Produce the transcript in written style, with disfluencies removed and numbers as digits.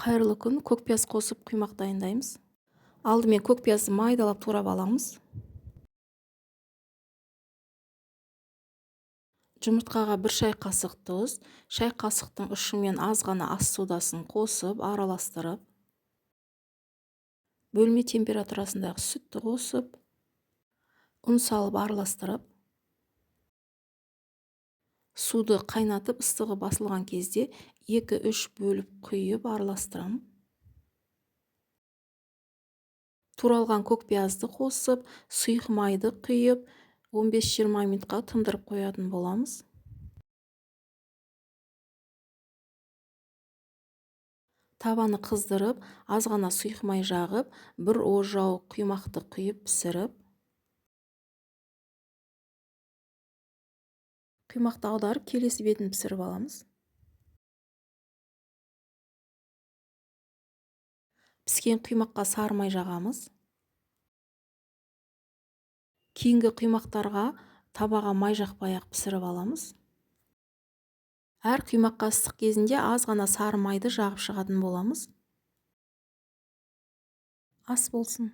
Қайырлы күн, көкпияз қосып құймақ дайындаймыз. Алдымен көкпиязды майдалап турап аламыз. Жұмыртқаға 1 шай қасық тұз, шай қасықтың ұшымен аз ғана ас содасын қосып, араластырып, бөлме температурасындағы сүтті қосып, ұн салып араластырып, суды қайнатып, ыстығы басылған кезде 2-3 бөліп құйып араластырамын. Туралған көкпиязды қосып, сұйық майды құйып, 15-20 минутқа тындырып қоятын боламыз. Табаны қыздырып, аз ғана сұйық май жағып, 1 ожау құймақты құйып пісіріп, құймақты аударып, келесі бетін пісіріп аламыз. Піскен құймаққа сары май жағамыз. Кейінгі құймақтарға табаға май жақпай-ақ пісіріп аламыз. Әр құймаққа ыстық кезінде аз ғана сары майды жағып шығатын боламыз. Ас болсын.